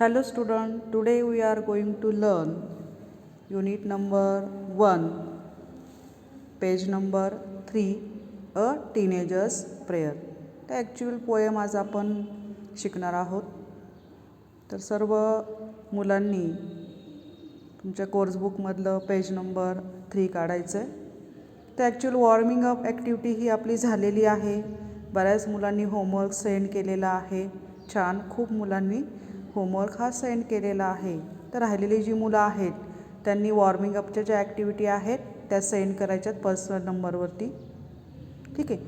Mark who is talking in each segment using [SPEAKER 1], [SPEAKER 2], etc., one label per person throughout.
[SPEAKER 1] Hello student, today we are going to learn unit number 1, page number 3, a teenager's prayer. The actual poem आज आपण शिकणार आहोत. तर सर्व मुलांनी तुमच्या कोर्स बुकमधलं पेज नंबर 3 काढायचं आहे. तर ॲक्च्युअल वॉर्मिंग अप ॲक्टिव्हिटी ही आपली झालेली आहे. बऱ्याच मुलांनी होमवर्क सेंड केलेला आहे. छान, खूप मुलांनी होमवर्क हा सेंड केलेला आहे. तर राहिलेली जी मुलं आहेत त्यांनी वॉर्मिंग अपच्या ज्या ॲक्टिव्हिटी आहेत त्या सेंड करायच्यात पर्सनल नंबरवरती. ठीक आहे.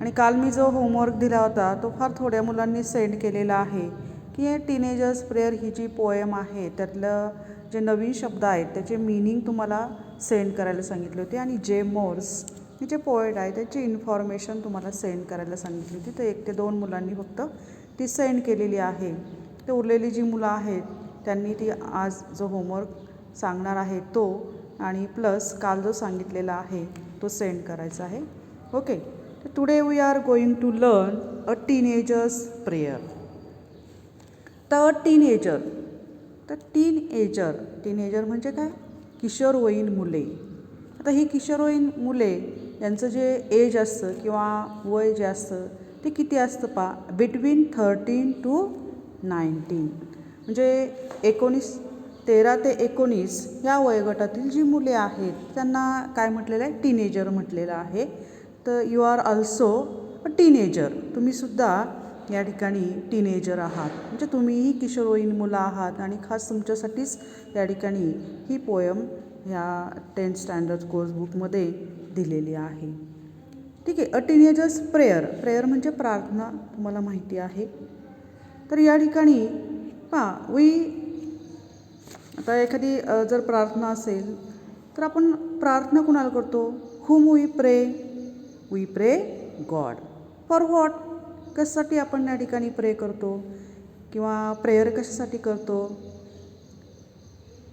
[SPEAKER 1] आणि काल मी जो होमवर्क दिला होता तो फार थोड्या मुलांनी सेंड केलेला आहे की हे टीनेजर्स प्रेयर ही जी पोएम आहे त्यातलं जे नवीन शब्द आहेत त्याचे मीनिंग तुम्हाला सेंड करायला सांगितले होते. आणि जे मोर्स हे जे पोएट आहे त्याची इन्फॉर्मेशन तुम्हाला सेंड करायला सांगितली होती. तर 1 ते 2 मुलांनी फक्त ती सेंड केलेली आहे. तर उरलेली जी मुलं आहेत त्यांनी ती आज जो होमवर्क सांगणार आहे तो आणि प्लस काल जो सांगितलेला आहे तो सेंड करायचा आहे. ओके. तर today we are going to learn a teenagers prayer. तर टीनेजर, तर टीनेजर म्हणजे काय? किशोरवयीन मुले. आता ही किशोरवयीन मुले यांचं जे एज असतं किंवा वय जे असतं ते किती असतं पा? Between 13 to 19. म्हणजे 13 ते 19 या वयोगटातील जी मुले आहेत त्यांना काय म्हटलेलं आहे? टीनेजर म्हटलेलं आहे. तर you are also a teenager. तुम्हीसुद्धा या ठिकाणी टीनेजर आहात. म्हणजे तुम्हीही किशोरवयीन मुलं आहात आणि खास तुमच्यासाठीच या ठिकाणी ही पोयम ह्या 10th स्टँडर्ड कोर्स बुकमध्ये दिलेली आहे. ठीक आहे. अ टीनेजर्स प्रेयर म्हणजे प्रार्थना, तुम्हाला माहिती आहे. तर या ठिकाणी आता एखादी जर प्रार्थना असेल तर आपण प्रार्थना कुणाला करतो? हुम वी प्रे गॉड. For what? कशासाठी आपण या ठिकाणी प्रे करतो किंवा प्रेयर कशासाठी करतो?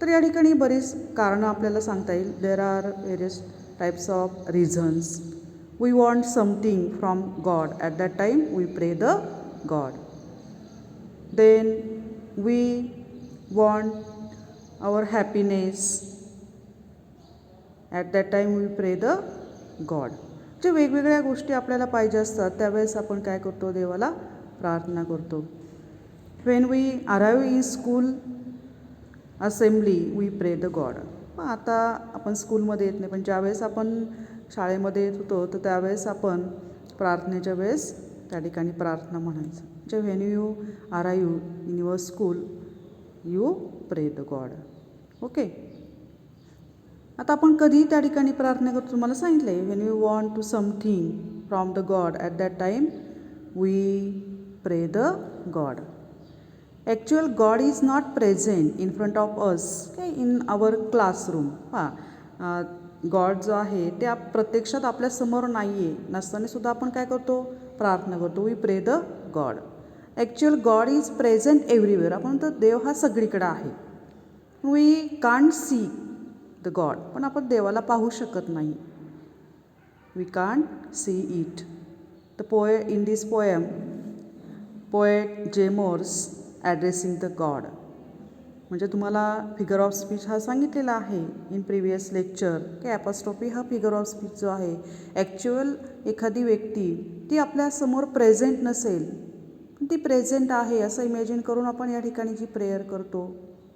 [SPEAKER 1] तर या ठिकाणी बरीच कारणं आपल्याला सांगता येईल. There are various types of reasons. We want something from God. At that time we pray the God. Then we want our happiness. At that time we pray the God. जे वेगवेगळ्या गोष्टी आपल्याला पाहिजे असतात त्यावेळेस आपण काय करतो? देवाला प्रार्थना करतो. When we arrive in school assembly we pray the God. आता आपण स्कूलमध्ये येत नाही पण ज्यावेळेस आपण शाळेमध्ये येत होतो तर त्यावेळेस आपण प्रार्थनेच्या वेळेस त्या ठिकाणी प्रार्थना म्हणायचं. म्हणजे when you arrive in your school you प्रे द गॉड. ओके. आता आपण कधी त्या ठिकाणी प्रार्थना करतो तुम्हाला सांगितलं आहे. When you want to something from the God at that time we pray the God. Actual God is not present in front of us in our classroom. God जो आहे ते प्रत्यक्षात आपल्यासमोर नाही आहे. नसतानासुद्धा आपण काय करतो? प्रार्थना करतो. We pray the God. Actual God is present everywhere. आपण तर देव हा सगळीकडे आहे. We can't see the God. पण आपण देवाला पाहू शकत नाही. We can't see it. The in this poem poet जे मोर्स ॲड्रेसिंग द गॉड. म्हणजे तुम्हाला फिगर ऑफ स्पीच हा सांगितलेला आहे इन प्रिव्हियस लेक्चर की ॲपॉस्ट्रॉफी हा फिगर ऑफ स्पीच जो आहे. ॲक्च्युअल एखादी व्यक्ती ती आपल्यासमोर प्रेझेंट नसेल पण ती प्रेझेंट आहे असं इमॅजिन करून आपण या ठिकाणी जी प्रेयर करतो,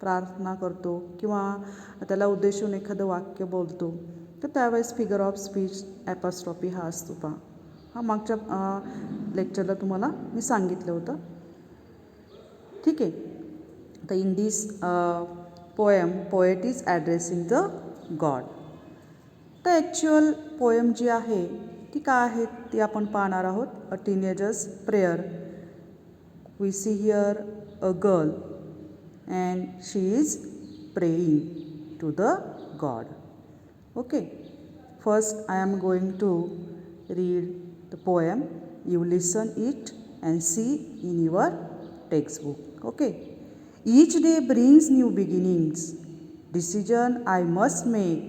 [SPEAKER 1] प्रार्थना करतो किंवा त्याला उद्देशून एखादं वाक्य बोलतो तर त्यावेळेस फिगर ऑफ स्पीच ॲपॉस्ट्रॉफी हा असतो. हा मागच्या लेक्चरला तुम्हाला मी सांगितलं होतं. ठीक आहे. तर in this poem poet is addressing the god. तर ॲक्च्युअल पोएम जी आहे ती काय आहे ती आपण पाहणार आहोत. A teenagers prayer. We see here a girl and she is praying to the God. Okay. First I am going to read the poem. You listen it and see in your textbook. Okay. Each day brings new beginnings. Decision I must make.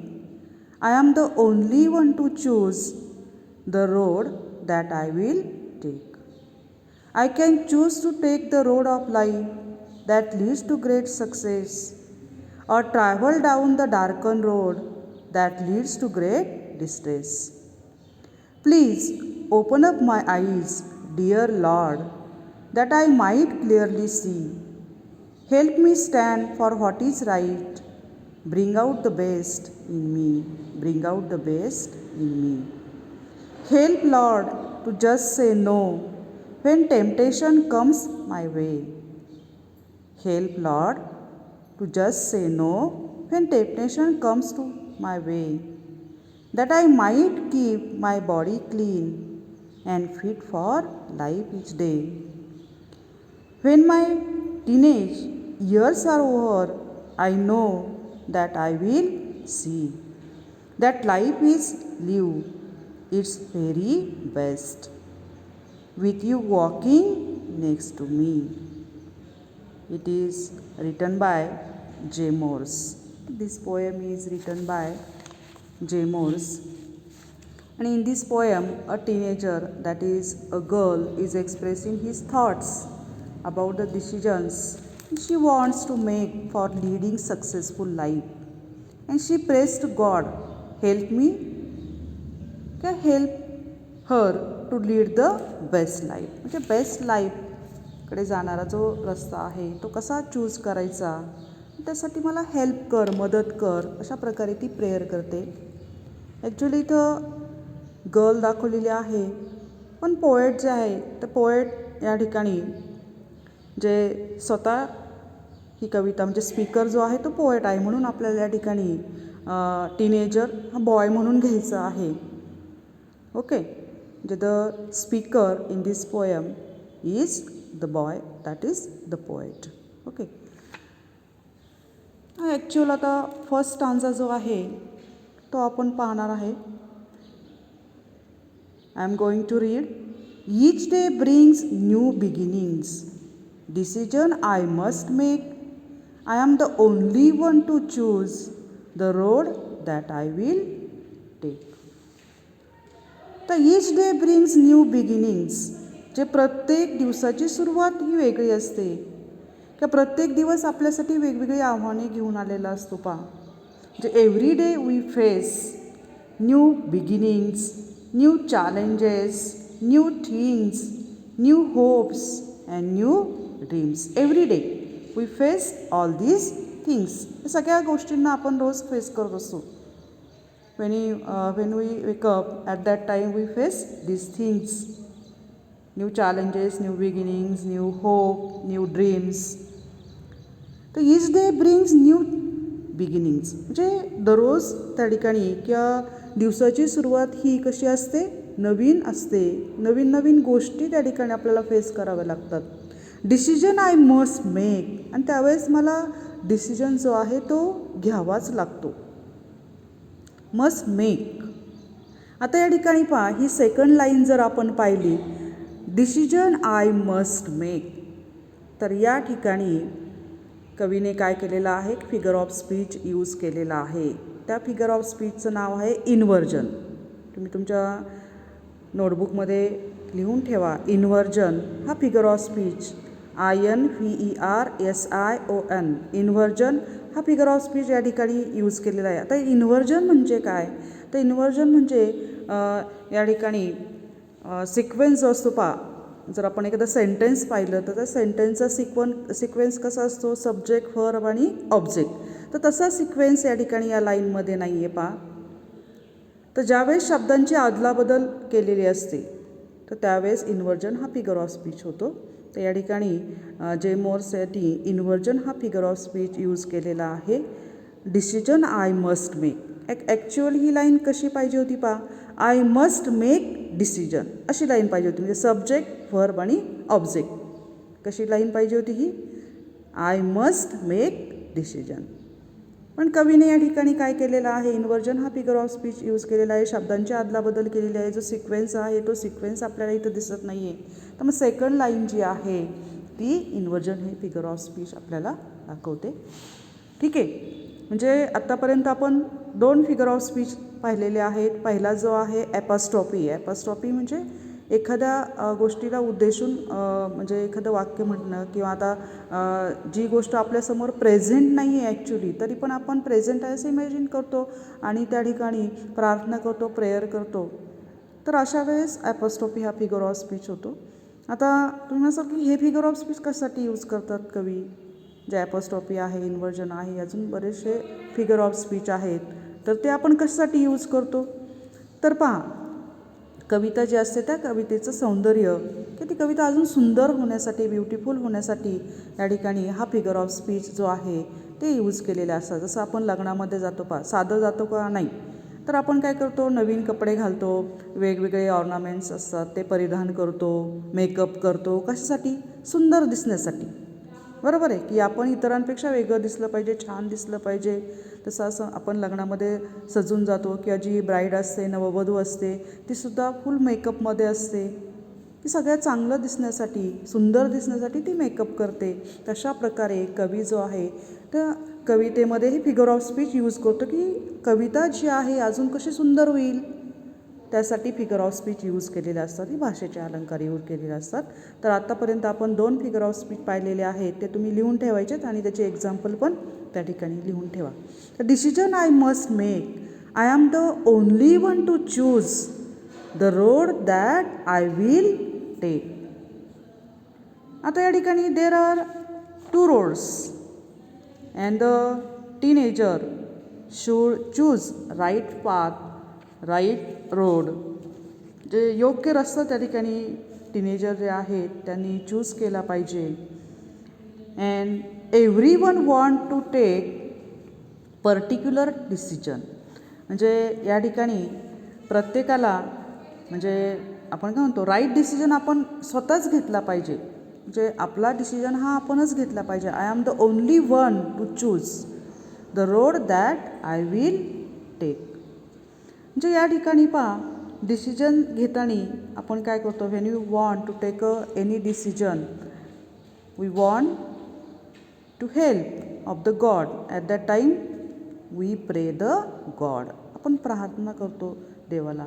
[SPEAKER 1] I am the only one to choose the road that I will take. I can choose to take the road of life that leads to great success, or travel down the darkened road that leads to great distress. Please open up my eyes, dear Lord, that I might clearly see. Help me stand for what is right. Bring out the best in me. Bring out the best in me. Help, Lord, to just say no when temptation comes my way. Help, Lord, to just say no when temptation comes to my way, that I might keep my body clean and fit for life each day. When my teenage years are over, I know that I will see that life is lived its very best, with you walking next to me. It is written by J. Morse. This poem is written by J. Morse. And in this poem, a teenager, that is a girl, is expressing his thoughts about the decisions she wants to make for leading successful life. And she prays to God, help me, help her to lead the best life. म्हणजे best लाईफकडे जाणारा जो रस्ता आहे तो कसा choose करायचा, त्यासाठी मला हेल्प कर, मदत कर, अशा प्रकारे ती प्रेयर करते. ॲक्च्युली इथं गर्ल दाखवलेली आहे, पण पोएट जे आहे तर पोएट या ठिकाणी जे स्वतः ही कविता म्हणजे स्पीकर जो आहे तो पोएट आहे, म्हणून आपल्याला या ठिकाणी टीनेजर हा बॉय म्हणून घ्यायचा आहे. ओके, म्हणजे the speaker in this poem is the boy, that is the poet. Okay, actual आता फर्स्ट स्टांजा जो आहे तो आपण पाहणार आहे. I am going to read. Each day brings new beginnings. Decision I must make. I am the only one to choose the road that I will take. तर each day brings new beginnings. जे प्रत्येक दिवसाची सुरुवात ही वेगळी असते, किंवा प्रत्येक दिवस आपल्यासाठी वेगवेगळी आव्हाने घेऊन आलेला असतो. जे every day we face new beginnings, new challenges, new things, new hopes and new dreams. Every day we face all these things. या सगळ्या गोष्टींना आपण रोज फेस करत असतो. when we wake up, at that time we face these things, new challenges, new beginnings, new hope, new dreams. तर each day brings new beginnings. म्हणजे दररोज त्या ठिकाणी किंवा दिवसाची सुरुवात ही कशी असते, नवीन असते. नवीन नवीन गोष्टी त्या ठिकाणी आपल्याला फेस कराव्या लागतात. Decision I must make. आणि त्यावेळेस मला डिसिजन जो आहे तो घ्यावाच लागतो. Must make. आता या ठिकाणी पहा, ही सेकंड लाईन जर आपण पाहिली, डिसिजन आय मस्ट मेक, तर या ठिकाणी कवीने काय केलेलं आहे, फिगर ऑफ स्पीच यूज केलेला आहे. त्या फिगर ऑफ स्पीचचं नाव आहे इन्व्हर्जन. तुम्ही तुमच्या नोटबुकमध्ये लिहून ठेवा. इन्व्हर्जन हा figure of speech, INVERSION. Inversion हा फिगर ऑफ स्पीच या ठिकाणी यूज केलेला आहे. आता इन्व्हर्जन म्हणजे काय, तर इन्व्हर्जन म्हणजे या ठिकाणी सिक्वेन्स जो असतो पहा, जर आपण एखादं सेंटेन्स पाहिलं तर त्या सेंटेन्सचा सिक्वेन्स कसा असतो, सब्जेक्ट, व्हर्ब आणि ऑब्जेक्ट. तर तसा सिक्वेन्स या ठिकाणी या लाईनमध्ये नाही आहे पहा. तर ज्यावेळेस शब्दांची अदलाबदल केलेली असते तर त्यावेळेस इन्व्हर्जन हा फिगर ऑफ स्पीच होतो. तर या ठिकाणी जे मोर्ससाठी इन्व्हर्जन हा फिगर ऑफ स्पीच यूज केलेला आहे. Decision I must make. Actual he line कशी पाहिजे होती पहा, आय मस्ट मेक डिसिजन अशी लाईन पाहिजे होती. म्हणजे सब्जेक्ट, व्हर्ब आणि ऑब्जेक्ट. कशी लाईन पाहिजे होती ही, आय मस्ट मेक डिसिजन. पण कवीने या ठिकाणी काय केलेलं आहे, इन्व्हर्जन हा फिगर ऑफ स्पीच यूज केलेला आहे. शब्दांची अदलाबदल केलेली आहे. जो सिक्वेन्स आहे तो सिक्वेन्स आपल्याला इथं दिसत नाही आहे. तर मग सेकंड लाईन जी आहे ती इन्व्हर्जन हे फिगर ऑफ स्पीच आपल्याला दाखवते. ठीक आहे, म्हणजे आत्तापर्यंत आपण 2 फिगर ऑफ स्पीच पाहिलेले आहेत. पहिला जो आहे ॲपॉस्ट्रॉफी. ॲपॉस्ट्रॉफी म्हणजे एखाद्या गोष्टीला उद्देशून म्हणजे एखादं वाक्य म्हणणं किंवा आता जी गोष्ट आपल्यासमोर प्रेझेंट नाही आहे ॲक्च्युली, तरी पण आपण प्रेझेंट आहे असं इमॅजिन करतो आणि त्या ठिकाणी प्रार्थना करतो, प्रेयर करतो. तर अशा वेळेस ॲपॉस्ट्रॉफी हा फिगर ऑफ स्पीच होतो. आता तुम्ही म्हणाल की हे फिगर ऑफ स्पीच कशासाठी यूज करतात कवी? जे ॲपॉस्ट्रॉफी आहे, इन्व्हर्जन आहे, अजून बरेचसे फिगर ऑफ स्पीच आहेत, तर ते आपण कशासाठी यूज करतो? तर पहा, कविता जी असते त्या कवितेचं सौंदर्य की ती कविता अजून सुंदर होण्यासाठी, ब्युटिफुल होण्यासाठी या ठिकाणी हा फिगर ऑफ स्पीच जो आहे ते यूज केलेले असतात. जसं आपण लग्नामध्ये जातो पहा, साधं जातो का? नाही. तर आपण काय करतो, नवीन कपडे घालतो, वेगवेगळे ऑर्नामेंट्स असतात ते परिधान करतो, मेकअप करतो. कशासाठी? सुंदर दिसण्यासाठी. बरोबर आहे की आपण इतरांपेक्षा वेगळं दिसलं पाहिजे, छान दिसलं पाहिजे. तसं असं आपण लग्नामध्ये सजून जातो किंवा जी ब्राईड असते, नववधू असते, तीसुद्धा फुल मेकअपमध्ये असते. ती सगळ्यात चांगलं दिसण्यासाठी, सुंदर दिसण्यासाठी ती मेकअप करते. तशा प्रकारे कवी जो आहे तर कवितेमध्येही फिगर ऑफ स्पीच यूज करतो की कविता जी आहे अजून कशी सुंदर होईल, त्यासाठी फिगर ऑफ स्पीच यूज केलेले असतात. ही भाषेचे अलंकार यूज केलेले असतात. तर आत्तापर्यंत आपण 2 फिगर ऑफ स्पीच पाहिलेले आहेत, ते तुम्ही लिहून ठेवायचेत आणि त्याचे एक्झाम्पल पण त्या ठिकाणी लिहून ठेवा. तर decision I must make, I am the only one to choose the road that I will take. आता या ठिकाणी there are 2 roads and the teenager should choose right path, right road. जे योग्य रस्ता त्या ठिकाणी टीनेजर जे आहेत त्यांनी चूज केला पाहिजे. And every one want to take particular decision. म्हणजे या ठिकाणी प्रत्येकाला म्हणजे आपण काय म्हणतो, राईट डिसिजन आपण स्वतःच घेतला पाहिजे. म्हणजे आपला डिसिजन हा आपणच घेतला पाहिजे. I am the only one to choose the road that I will take. म्हणजे या ठिकाणी पहा, डिसिजन घेताना आपण काय करतो, when you want to take any decision we want to help of the God. At that time we pray the God. आपण प्रार्थना करतो देवाला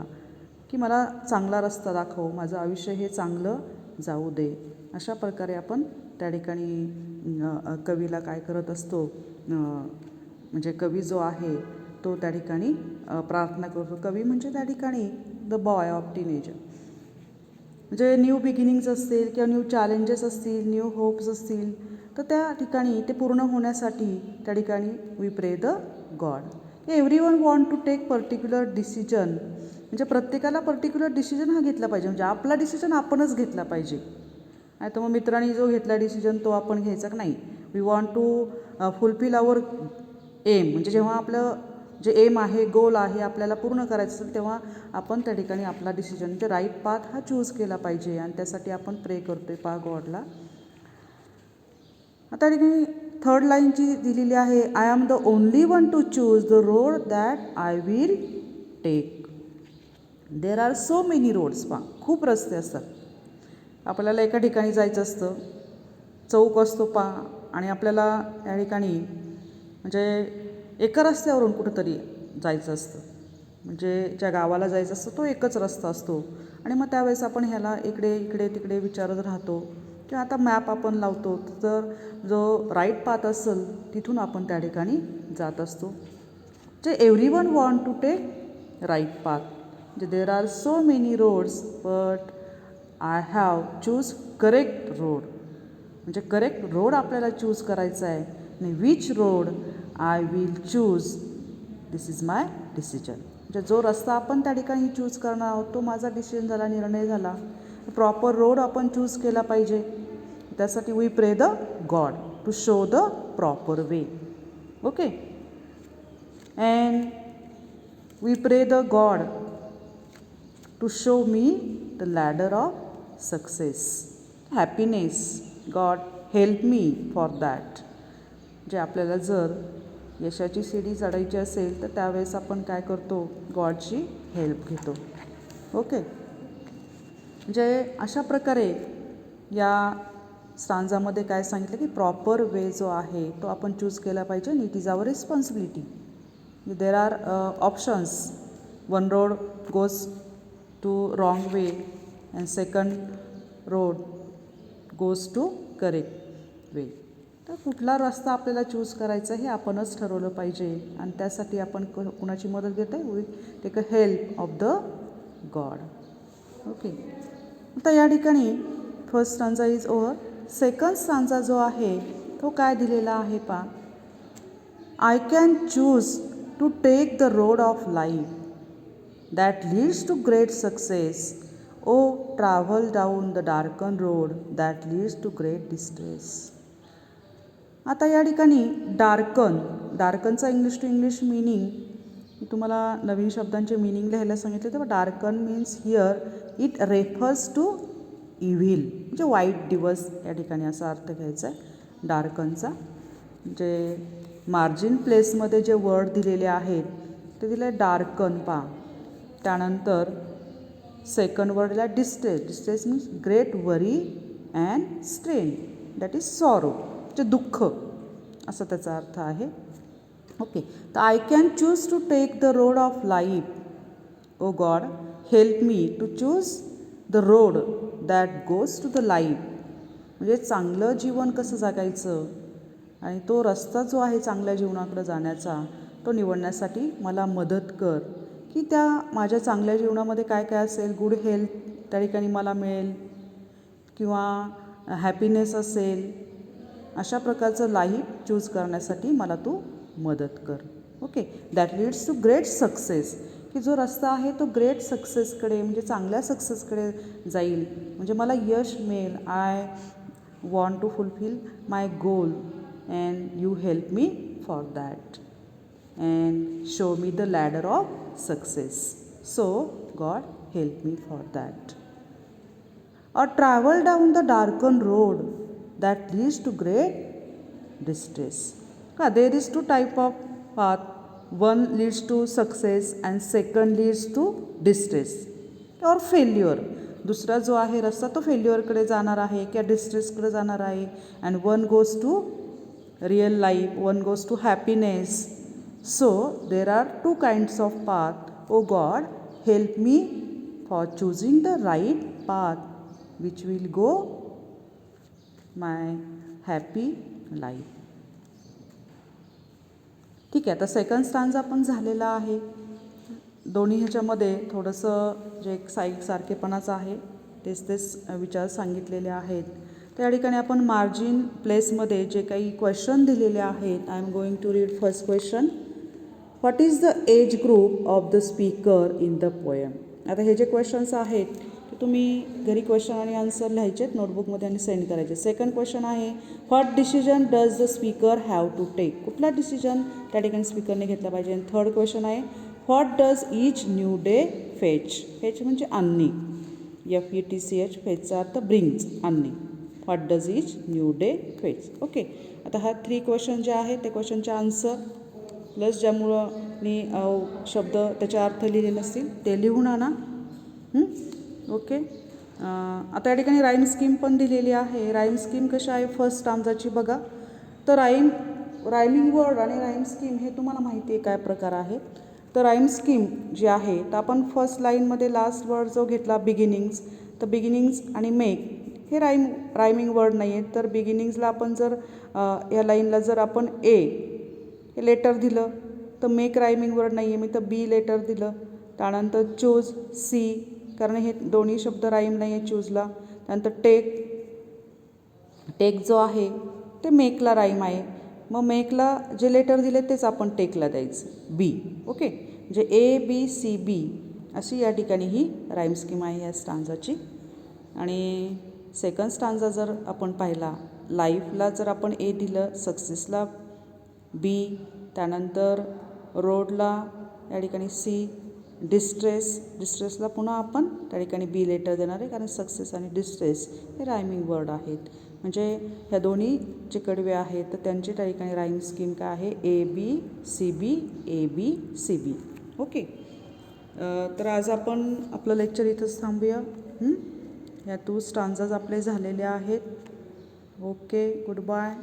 [SPEAKER 1] की मला चांगला रस्ता दाखव, माझं आयुष्य हे चांगलं जाऊ दे. अशा प्रकारे आपण त्या ठिकाणी कवीला काय करत असतो, म्हणजे कवी जो आहे तो त्या ठिकाणी प्रार्थना करतो. कवी म्हणजे त्या ठिकाणी द बॉय ऑफ टीनेजर. म्हणजे न्यू बिगिनिंग्स असतील किंवा न्यू चॅलेंजेस असतील, न्यू होप्स असतील, तर त्या ठिकाणी ते पूर्ण होण्यासाठी त्या ठिकाणी we pray the God. Every one want to take particular decision. म्हणजे प्रत्येकाला पर्टिक्युलर डिसिजन हा घेतला पाहिजे. म्हणजे आपला डिसिजन आपणच घेतला पाहिजे. नाही तर मग मित्रांनी जो घेतला डिसिजन तो आपण घ्यायचा नाही. We want to fulfil our aim. म्हणजे जेव्हा आपलं जे एम आहे, गोल आहे, आपल्याला पूर्ण करायचं असेल तेव्हा आपण त्या ठिकाणी आपला डिसिजन म्हणजे राईट पाथ हा चूज केला पाहिजे आणि त्यासाठी आपण प्रे करतो आहे पहा गॉडला. आता ठिकाणी 3rd लाईन जी दिलेली आहे, I am the only one to choose the road that I will take. There are so many roads. पहा, खूप रस्ते असतात. आपल्याला एका ठिकाणी जायचं असतं, चौक असतो पहा, आणि आपल्याला या ठिकाणी म्हणजे एका रस्त्यावरून कुठंतरी जायचं असतं. म्हणजे ज्या गावाला जायचं असतं तो एकच रस्ता असतो आणि मग त्यावेळेस आपण ह्याला इकडे इकडे तिकडे विचारत राहतो किंवा आता मॅप आपण लावतो, तर जो राईट पाथ असेल तिथून आपण त्या ठिकाणी जात असतो. जे every one want to take right path. म्हणजे there are so many roads but I have choose correct road. म्हणजे करेक्ट रोड आपल्याला चूज करायचा आहे आणि which road I will choose, this is my decision. म्हणजे जो रस्ता आपण त्या ठिकाणी चूज करणार आहोत तो माझा डिसिजन झाला, निर्णय झाला. प्रॉपर रोड आपण चूज केला पाहिजे. त्यासाठी we pray the god to show the proper way. Okay. And we pray the god to show me the ladder of success, happiness. God help me for that. जे आपल्याला जर यशाची CD चढायची असेल तर त्यावेळेस आपण काय करतो, गॉडची हेल्प घेतो. ओके. म्हणजे अशा प्रकारे या स्टांजामध्ये काय सांगितलं की प्रॉपर वे जो आहे तो आपण चूज केला पाहिजे आणि it is our responsibility. There are options. One road goes to wrong way and second road goes to correct way. तर कुठला रस्ता आपल्याला चूज करायचा हे आपणच ठरवलं पाहिजे आणि त्यासाठी आपण कुणाची मदत घेतो आहे? We take a help of the God. Okay. आता या ठिकाणी first stanza is over. Second stanza जो आहे तो काय दिलेला आहे पा. I can choose to take the road of life that leads to great success. Or travel down the darken road that leads to great distress. आता या ठिकाणी डार्कनचा इंग्लिश टू इंग्लिश मिनिंग मी तुम्हाला नवीन शब्दांचे मिनिंग लिहायला सांगितले. तर darken means here it refers to evil म्हणजे वाईट दिवस या ठिकाणी असा अर्थ घ्यायचा आहे डार्कनचा. जे मार्जिन प्लेसमध्ये जे वर्ड दिलेले आहेत ते दिले डार्कन पा. त्यानंतर सेकंड वर्डला distress means great worry and strain that is sorrow म्हणजे दुःख असा त्याचा अर्थ आहे. ओके. तर I can choose to take the road of life O God help me to choose the road that goes to the life. म्हणजे चांगलं जीवन कसं जगायचं आणि तो रस्ता जो आहे चांगल्या जीवनाकडे जाण्याचा तो निवडण्यासाठी मला मदत कर की त्या माझ्या चांगल्या जीवनामध्ये काय काय असेल. गुड हेल्थ त्या ठिकाणी मला मिळेल किंवा हॅपीनेस असेल. अशा प्रकारचं लाईफ चूज करण्यासाठी मला तू मदत कर. Okay. That leads to great success की जो रस्ता आहे तो ग्रेट सक्सेसकडे म्हणजे चांगल्या सक्सेसकडे जाईल म्हणजे मला यश मिळेल. I want to fulfil my goal and you help me for that and show me the ladder of success. So god help me for that. और travel down the darken road that leads to great distress. There is two type of path. One leads to success and second leads to distress or failure. दुसरा जो आहे रस्ता तो फेल्युअरकडे जाणार आहे किंवा डिस्ट्रेसकडे जाणार आहे. And one goes to real life, one goes to happiness. So there are two kinds of path. Oh God help me for choosing the right path which will go my happy life. ठीक आहे. आता second stanza पण झालेला आहे. दोन्ही ह्याच्यामध्ये थोडंसं जे एक सारखेपणाचं आहे तेच विचार सांगितलेले आहेत. त्या ठिकाणी आपण मार्जिन प्लेसमध्ये जे काही क्वेश्चन दिलेले आहेत. I am going to read first question. What is the age group of the speaker in the poem. आता हे जे क्वेश्चन्स आहेत ते तुम्ही घरी क्वेश्चन आणि आन्सर लिहायचे आहेत नोटबुकमध्ये आणि सेंड करायचे. सेकंड क्वेश्चन आहे what decision does the speaker have to take. कुठला डिसिजन त्या ठिकाणी स्पीकरने घेतला पाहिजे. आणि थर्ड क्वेश्चन आहे what does each new day fetch. Fetch म्हणजे आणणे. FETCH फेचचा अर्थ ब्रिंग्स आणणे. What does each new day fetch. Okay. आता हा 3 क्वेश्चन जे आहेत ते क्वेश्चनचे आन्सर प्लस ज्यामुळं मी शब्द त्याचे अर्थ लिहिले नसतील ते लिहून आणा. ओके. आता या ठिकाणी राईम स्कीम पण दिलेली आहे. राईम स्कीम कशी आहे फर्स्ट स्टांजाची बघा. तर रायमिंग वर्ड आणि राईम स्कीम हे तुम्हाला माहिती आहे काय प्रकार आहे. तर राईम स्कीम जी आहे तर आपण फर्स्ट लाईनमध्ये लास्ट वर्ड जो घेतला बिगिनिंग्स. तर बिगिनिंग्स आणि मेक हे रायमिंग वर्ड नाही आहेत. तर बिगिनिंग्सला आपण जर या लाईनला जर आपण ए हे लेटर दिलं तर मेक रायमिंग वर्ड नाही आहे. मी तर बी लेटर दिलं. त्यानंतर चूज सी कारण हे दोन्ही शब्द राईम नाही आहे चूजला. त्यानंतर टेक जो आहे ते मेकला राईम आहे. मग मेकला जे लेटर दिले तेच आपण टेकला द्यायचं बी. ओके. म्हणजे ABCB अशी या ठिकाणी ही राईम स्कीम आहे या स्टांजाची. आणि सेकंड स्टांजा जर आपण पाहिला लाईफला जर आपण ए दिलं, सक्सेसला बी, त्यानंतर रोडला या ठिकाणी सी, डिस्ट्रेसला पुन्हा आपण त्या ठिकाणी बी लेटर देणार आहे कारण सक्सेस आणि डिस्ट्रेस हे रायमिंग वर्ड आहेत. म्हणजे ह्या दोन्ही जे कडवे आहेत तर त्यांची त्या ठिकाणी राईम स्कीम काय आहे ABCB ABCB. ओके. तर आज आपण आपलं लेक्चर इथंच थांबूया. ह्या 2 स्टांजाज आपले झालेले आहेत. ओके. Good bye.